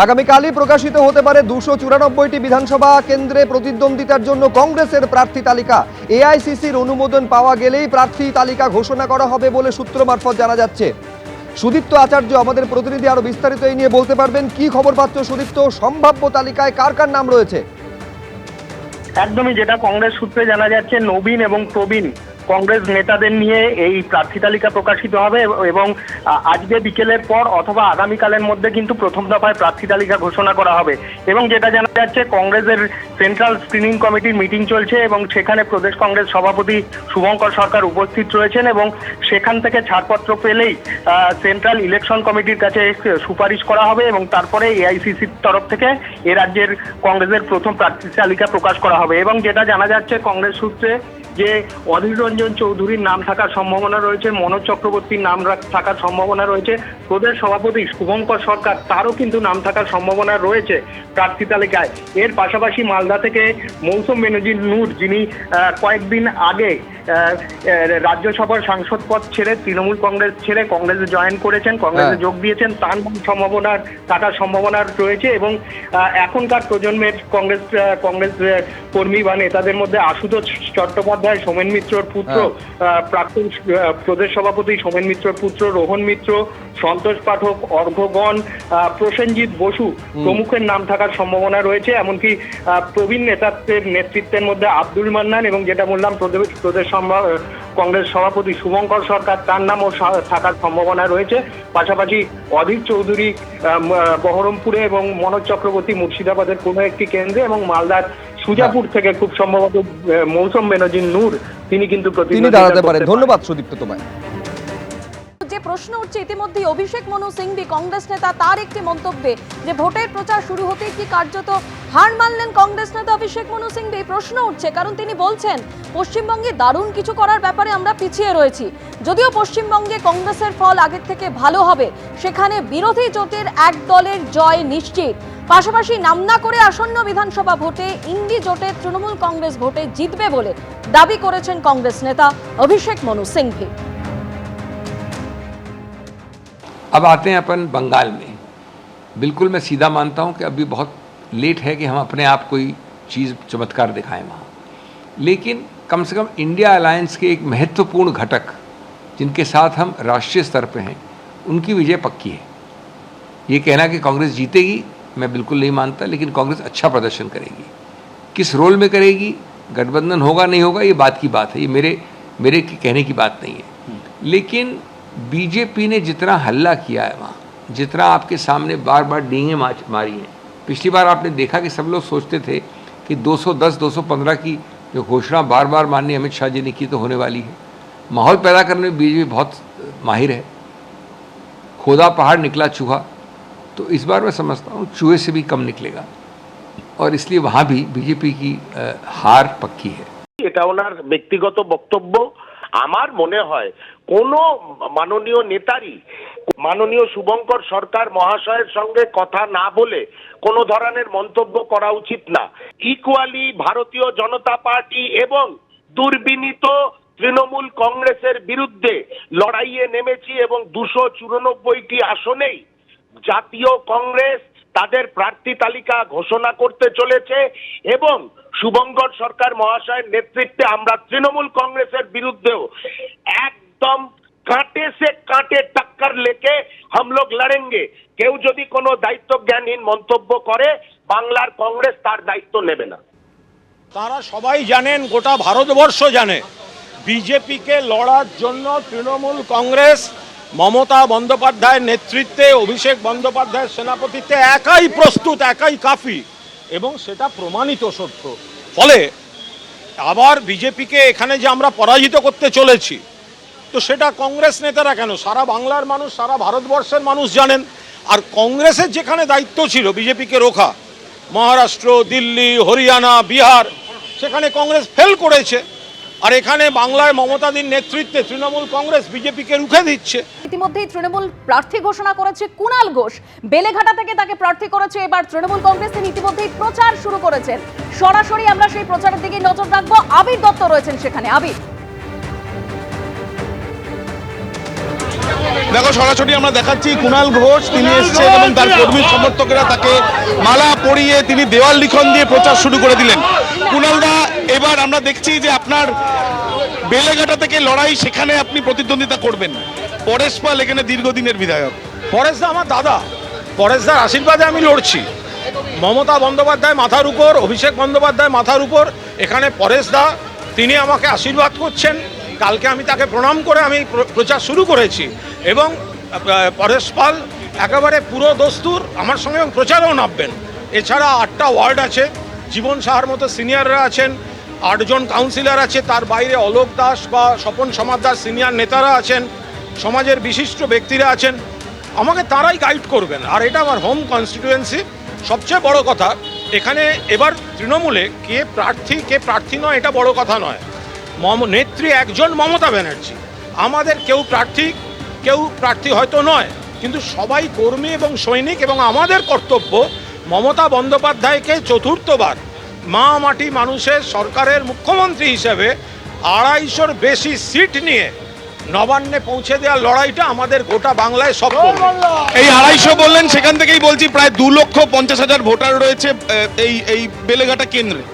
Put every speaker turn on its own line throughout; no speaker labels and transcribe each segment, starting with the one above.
আগামীকালই প্রকাশিত হতে পারে 294টি বিধানসভা কেন্দ্রে প্রতিদ্বন্দ্বিতার জন্য কংগ্রেসের প্রার্থী তালিকা। এআইসিসির অনুমোদন পাওয়া গেলেই প্রার্থী তালিকা ঘোষণা করা হবে বলে সূত্র মারফত জানা যাচ্ছে। সুদীপ্ত আচার্য আমাদের প্রতিনিধি আরো বিস্তারিত এই নিয়ে বলতে পারবেন। কি খবর পাচ্ছ সুদীপ্ত? সম্ভাব্য তালিকায় কার কার নাম রয়েছে?
একদমই, যেটা কংগ্রেস সূত্রে জানা যাচ্ছে, নবীন এবং প্রবীণ কংগ্রেস নেতাদের নিয়ে এই প্রার্থী তালিকা প্রকাশিত হবে এবং আজকে বিকেলের পর অথবা আগামীকালের মধ্যে কিন্তু প্রথম দফায় প্রার্থী তালিকা ঘোষণা করা হবে। এবং যেটা জানা যাচ্ছে, কংগ্রেসের সেন্ট্রাল স্ক্রিনিং কমিটির মিটিং চলছে এবং সেখানে প্রদেশ কংগ্রেস সভাপতি শুভঙ্কর সরকার উপস্থিত রয়েছেন এবং সেখান থেকে ছাড়পত্র পেলেই সেন্ট্রাল ইলেকশন কমিটির কাছে সুপারিশ করা হবে এবং তারপরে এআইসিসির তরফ থেকে এ রাজ্যের কংগ্রেসের প্রথম প্রার্থী তালিকা প্রকাশ করা হবে। এবং যেটা জানা যাচ্ছে কংগ্রেস সূত্রে, যে অধীর রঞ্জন চৌধুরীর নাম থাকার সম্ভাবনা রয়েছে, মনোজ চক্রবর্তীর নাম থাকার সম্ভাবনা রয়েছে, প্রদেশ সভাপতি শুভঙ্কর সরকার তারও কিন্তু নাম থাকার সম্ভাবনা রয়েছে প্রার্থী তালিকায়। এর পাশাপাশি মালদা থেকে মৌসুম বেনজির নূর, যিনি কয়েকদিন আগে রাজ্যসভার সাংসদ পদ ছেড়ে তৃণমূল কংগ্রেস ছেড়ে কংগ্রেসে জয়েন করেছেন, কংগ্রেসে যোগ দিয়েছেন, তার থাকার সম্ভাবনা রয়েছে। এবং এখনকার প্রজন্মের কংগ্রেস কর্মী বা নেতাদের মধ্যে আশুতোষ চট্টোপাধ্যায়, সোমেন মিত্রর পুত্র, প্রাক্তন প্রদেশ সভাপতি সোমেন মিত্রর পুত্র রোহন মিত্র, সন্তোষ পাঠক, অর্ঘগণ, প্রসেনজিৎ বসু প্রমুখের নাম থাকার সম্ভাবনা রয়েছে। এমনকি প্রবীণ নেতাদের নেতৃত্বের মধ্যে আব্দুল মান্নান এবং যেটা বললাম প্রদেশ কংগ্রেস সভাপতি শুভঙ্কর সরকার, তার নামও থাকার সম্ভাবনা রয়েছে। পাশাপাশি অধীর চৌধুরী বহরমপুরে এবং মনোজ চক্রবর্তী মুর্শিদাবাদের কোনো একটি কেন্দ্রে এবং মালদার সুজাপুর থেকে খুব সম্ভবত মৌসুম বেনজির নূর তিনি কিন্তু
দাঁড়াতে পারেন। ধন্যবাদ সুদীপ্ত তোমায়।
যে প্রশ্ন উঠছে ইতিমধ্যে অভিষেক মনু সিংভি কংগ্রেস নেতা, তার একটি মন্তব্যে যে ভোটের প্রচার শুরু হতেই কি কার্যত হার মানলেন কংগ্রেস নেতা অভিষেক মনু সিংভি? প্রশ্ন উঠছে কারণ তিনি বলছেন পশ্চিমবঙ্গে দারুণ কিছু করার ব্যাপারে আমরা পিছিয়ে রয়েছি। যদিও পশ্চিমবঙ্গে কংগ্রেসের ফল আগের থেকে ভালো হবে, সেখানে বিরোধী জোটের এক দলের জয় নিশ্চিত। পাশাপাশি নাম না করে আসন্ন বিধানসভা ভোটে ইন্ডি জোটের তৃণমূল কংগ্রেস ভোটে জিতবে বলে দাবি করেছেন কংগ্রেস নেতা অভিষেক মনু সিংভি।
अब आते हैं अपन बंगाल में। बिल्कुल मैं सीधा मानता हूं कि अभी बहुत लेट है कि हम अपने आप कोई चीज़ चमत्कार दिखाएं वहाँ, लेकिन कम से कम इंडिया अलायंस के एक महत्वपूर्ण घटक जिनके साथ हम राष्ट्रीय स्तर पे हैं, उनकी विजय पक्की है। ये कहना कि कांग्रेस जीतेगी मैं बिल्कुल नहीं मानता, लेकिन कांग्रेस अच्छा प्रदर्शन करेगी। किस रोल में करेगी, गठबंधन होगा नहीं होगा, ये बात की बात है, ये मेरे कहने की बात नहीं है। लेकिन बीजेपी ने जितना हल्ला किया है वहाँ, जितना आपके सामने बार बार डींगे मारी हैं, पिछली बार आपने देखा कि सब लोग सोचते थे कि 210 215 की जो घोषणा बार बार माननीय अमित शाह जी ने की तो होने वाली है। माहौल पैदा करने में बीजेपी बहुत माहिर है। खोदा पहाड़ निकला चूहा, तो इस बार मैं समझता हूँ चूहे से भी कम निकलेगा और इसलिए वहाँ भी बीजेपी की हार पक्की है।
এটা ওনার ব্যক্তিগত বক্তব্য। আমার মনে হয় কোনো মাননীয় নেতারই মাননীয় শুভঙ্কর সরকার মহাশয়ের সঙ্গে কথা না বলে কোনো ধরনের মন্তব্য করা উচিত না। ইকুয়ালি ভারতীয় জনতা পার্টি এবং দুর্বিনীত তৃণমূল কংগ্রেসের বিরুদ্ধে লড়াইয়ে নেমেছি এবং 294টি আসনেই জাতীয় কংগ্রেস তাদের প্রার্থী তালিকা ঘোষণা করতে চলেছে এবং শুভঙ্কর সরকার মহাশয়ের নেতৃত্বে আমরা তৃণমূল কংগ্রেসের বিরুদ্ধেও একদম কাঁটে সে কাঁটে টক্কর লেকে हम लोग लड़ेंगे। কেউ যদি কোনো দায়িত্ব জ্ঞানহীন মন্তব্য করে বাংলার কংগ্রেস তার দায়িত্ব নেবে না।
তারা সবাই জানেন, গোটা ভারতবর্ষ জানে, বিজেপিকে লড়ার জন্য তৃণমূল কংগ্রেস মমতা বন্দ্যোপাধ্যায়ের নেতৃত্বে, অভিষেক বন্দ্যোপাধ্যায়ের সেনাপতিত্বে একাই প্রস্তুত, একাই কাফি, এবং সেটা প্রমাণিত সত্য। ফলে আবার বিজেপিকে এখানে যে আমরা পরাজিত করতে চলেছি, তো সেটা কংগ্রেস নেতারা কেন, সারা বাংলার মানুষ, সারা ভারতবর্ষের মানুষ জানেন। আর কংগ্রেসের যেখানে দায়িত্ব ছিল বিজেপিকে রোখা, মহারাষ্ট্র, দিল্লি, হরিয়ানা, বিহার, সেখানে কংগ্রেস ফেল করেছে। আর এখানে বাংলায় মমতাদির নেতৃত্বে তৃণমূল কংগ্রেস বিজেপিকে রুখে দিচ্ছে।
ইতিমধ্যেই তৃণমূল প্রার্থী ঘোষণা করেছে কুণাল ঘোষ, বেলেঘাটা থেকে তাকে প্রার্থী করেছে এবার তৃণমূল কংগ্রেস। তিনি ইতিমধ্যেই প্রচার শুরু করেছেন। সরাসরি আমরা সেই প্রচারের দিকে নজর রাখবো। আবির দত্ত রয়েছেন সেখানে। আবির,
দেখো সরাসরি আমরা দেখাচ্ছি কুণাল ঘোষ তিনি এসেছেন এবং তার কর্মী সমর্থকেরা তাকে মালা পরিয়ে তিনি দেওয়াল লিখন দিয়ে প্রচার শুরু করে দিলেন। কুণালদা, এবার আমরা দেখছি যে আপনার বেলেঘাটা থেকে লড়াই, সেখানে আপনি প্রতিদ্বন্দ্বিতা করবেন। পরেশ পাল এখানে দীর্ঘদিনের বিধায়ক।
পরেশদা আমার দাদা, পরেশদার আশীর্বাদে আমি লড়ছি। মমতা বন্দ্যোপাধ্যায় মাথার উপর, অভিষেক বন্দ্যোপাধ্যায় মাথার উপর, এখানে পরেশদা তিনি আমাকে আশীর্বাদ করছেন। কালকে আমি তাকে প্রণাম করে আমি প্রচার শুরু করেছি এবং পরেশ পাল একেবারে পুরো দস্তুর আমার সঙ্গে প্রচারেও নামবেন। এছাড়া 8টা ওয়ার্ড আছে, জীবন সাহার মতো সিনিয়ররা আছেন, 8 জন কাউন্সিলর আছে, তার বাইরে অলোক দাস বা স্বপন সমাদ্দার সিনিয়র নেতারা আছেন, সমাজের বিশিষ্ট ব্যক্তিরা আছেন, আমাকে তারাই গাইড করবেন। আর এটা আমার হোম কনস্টিটিউয়েন্সি। সবচেয়ে বড় কথা, এখানে এবার তৃণমূলে কে প্রার্থী নয় এটা বড় কথা নয়। নেত্রী একজন মমতা ব্যানার্জি, আমাদের কেউ প্রার্থী হয়তো নয়, কিন্তু সবাই কর্মী এবং সৈনিক, এবং আমাদের কর্তব্য মমতা বন্দ্যোপাধ্যায়কে চতুর্থবার মা মাটি মানুষের সরকারের মুখ্যমন্ত্রী হিসেবে 250-র বেশি সিট নিয়ে নবান্নে পৌঁছে দেওয়ার লড়াইটা আমাদের গোটা বাংলায় সব করবে।
এই 250 বললেন, সেখান থেকেই বলছি প্রায় 2,50,000 ভোটার রয়েছে এই বেলেঘাটা কেন্দ্রে।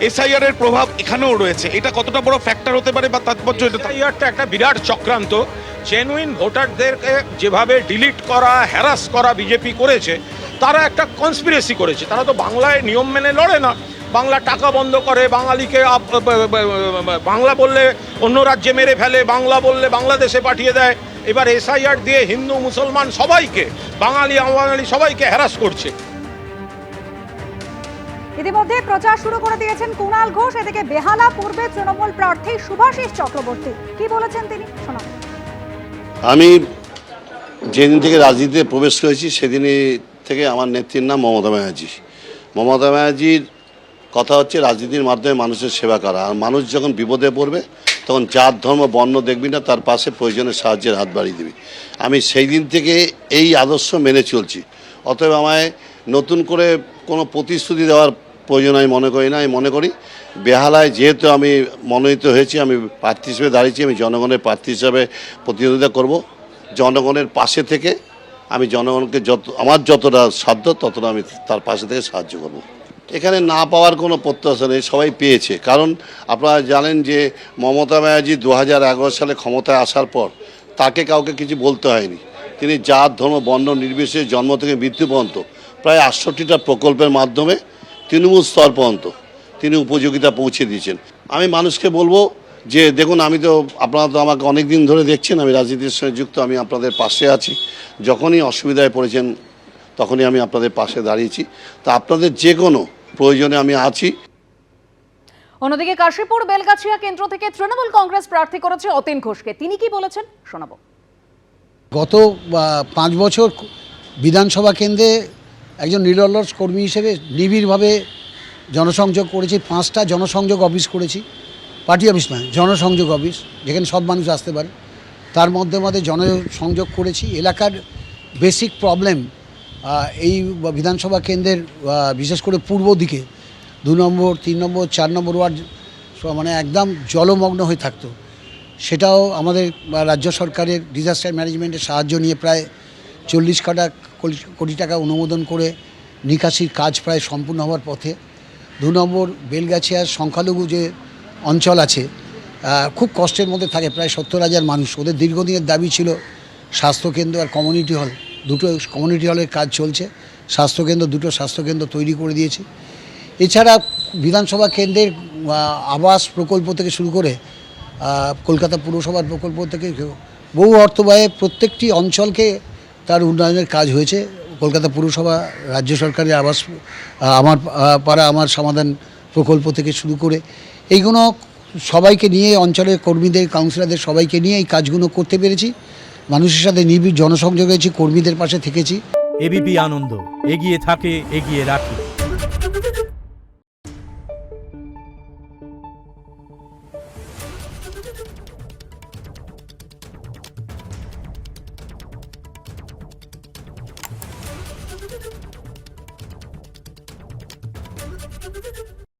এসআইআর এর প্রভাব এখানেও রয়েছে, এটা কতটা বড় ফ্যাক্টর হতে পারে বা তাৎপর্য?
এসআইআরটা একটা বিরাট চক্রান্ত। জেনুইন ভোটারদেরকে যেভাবে ডিলিট করা, হ্যারাস করা বিজেপি করেছে, তারা একটা কনস্পিরেসি করেছে। তারা তো বাংলায় নিয়ম মেনে লড়ে না, বাংলা টাকা বন্ধ করে, বাঙালিকে বাংলা বললে অন্য রাজ্যে মেরে ফেলে, বাংলা বললে বাংলাদেশে পাঠিয়ে দেয়। এবার এসআইআর দিয়ে হিন্দু মুসলমান সবাইকে, বাঙালি অবাঙালি সবাইকে হ্যারাস করছে।
ইতিমধ্যে প্রচার শুরু করে দিয়েছেন কুণাল ঘোষ। এদিকে বেহালা পূর্বে তৃণমূল প্রার্থী শুভাশিস চক্রবর্তী কি বলেছেন তিনি শোনান।
আমি যেদিন থেকে রাজনীতিতে প্রবেশ করেছি সেদিনই থেকে আমার নেত্রীর নাম মমতা ব্যানার্জি। মমতা ব্যানার্জির কথা হচ্ছে রাজনীতির মাধ্যমে মানুষের সেবা করা। আর মানুষ যখন বিপদে পড়বে তখন জাত ধর্ম বর্ণ দেখবি না, তার পাশে প্রয়োজনে সাহায্যের হাত বাড়িয়ে দিবি। আমি সেই দিন থেকে এই আদর্শ মেনে চলছি। অতএব আমায় নতুন করে কোনো প্রতিশ্রুতি দেওয়ার প্রয়োজন আমি মনে করি না। আমি মনে করি বেহালায় যেহেতু আমি মনোনীত হয়েছি, আমি প্রার্থী হিসেবে দাঁড়িয়েছি, আমি জনগণের প্রার্থী হিসাবে প্রতিদ্বন্দ্বিতা করব। জনগণের পাশে থেকে আমি জনগণকে আমার যতটা সাধ্য ততটা আমি তার পাশে থেকে সাহায্য করব। এখানে না পাওয়ার কোনো প্রত্যাশা নেই, সবাই পেয়েছে। কারণ আপনারা জানেন যে মমতা ব্যানার্জি 2011 সালে ক্ষমতায় আসার পর তাকে কাউকে কিছু বলতে হয়নি। তিনি জাত ধর্ম বর্ণ নির্বিশেষে জন্ম থেকে মৃত্যু পর্যন্ত প্রায় 68টা প্রকল্পের মাধ্যমে তৃণমূল স্তর পর্যন্ত তিনি উপযোগিতা পৌঁছে দিয়েছেন। আমি মানুষকে বলবো যে দেখুন, আমি তো আপনারা তো আমাকে অনেক দিন ধরে দেখছেন, আমি রাজনীতির সঙ্গে যুক্ত, আমি আপনাদের পাশে আছি। যখনই অসুবিধায় পড়েছেন তখনই আমি আপনাদের পাশে দাঁড়িয়েছি। তা আপনাদের যে কোনো প্রয়োজনে আমি আছি।
অন্যদিকে কাশীপুর বেলগাছিয়া কেন্দ্র থেকে তৃণমূল কংগ্রেস প্রার্থী করেছে অতীন ঘোষকে। তিনি কি বলেছেন শোনাবো।
গত 5 বছর বিধানসভা কেন্দ্রে একজন নিরলস কর্মী হিসেবে নিবিড়ভাবে জনসংযোগ করেছি। 5টা জনসংযোগ অফিস করেছি, পার্টি অফিস নয়, জনসংযোগ অফিস, যেখানে সব মানুষ আসতে পারে। তার মধ্যে জনসংযোগ করেছি। এলাকার বেসিক প্রবলেম এই বিধানসভা কেন্দ্রের বিশেষ করে পূর্ব দিকে 2 নম্বর 3 নম্বর 4 নম্বর ওয়ার্ড মানে একদম জলমগ্ন হয়ে থাকতো। সেটাও আমাদের রাজ্য সরকারের ডিজাস্টার ম্যানেজমেন্টের সাহায্য নিয়ে প্রায় 40 কোটি টাকা অনুমোদন করে নিকাশির কাজ প্রায় সম্পূর্ণ হওয়ার পথে। 2 নম্বর বেলগাছিয়ার সংখ্যালঘু যে অঞ্চল আছে, খুব কষ্টের মধ্যে থাকে প্রায় 70,000 মানুষ। ওদের দীর্ঘদিনের দাবি ছিল স্বাস্থ্যকেন্দ্র আর কমিউনিটি হল। 2টো কমিউনিটি হলের কাজ চলছে। স্বাস্থ্যকেন্দ্র 2টো স্বাস্থ্যকেন্দ্র তৈরি করে দিয়েছে। এছাড়া বিধানসভা কেন্দ্রের আবাস প্রকল্প থেকে শুরু করে কলকাতা পুরসভার প্রকল্প থেকে বহু অর্থ ব্যয়ে প্রত্যেকটি অঞ্চলকে তার উন্নয়নের কাজ হয়েছে। কলকাতা পুরসভা, রাজ্য সরকারের আবাস, আমার পাড়া আমার সমাধান প্রকল্প থেকে শুরু করে এইগুলো সবাইকে নিয়ে, অঞ্চলের কর্মীদের, কাউন্সিলরদের সবাইকে নিয়ে এই কাজগুলো করতে পেরেছি। মানুষের সাথে নিবিড় জনসংযোগ হয়েছি, কর্মীদের পাশে থেকেছি।
এবিপি আনন্দ, এগিয়ে থাকে, এগিয়ে রাখি।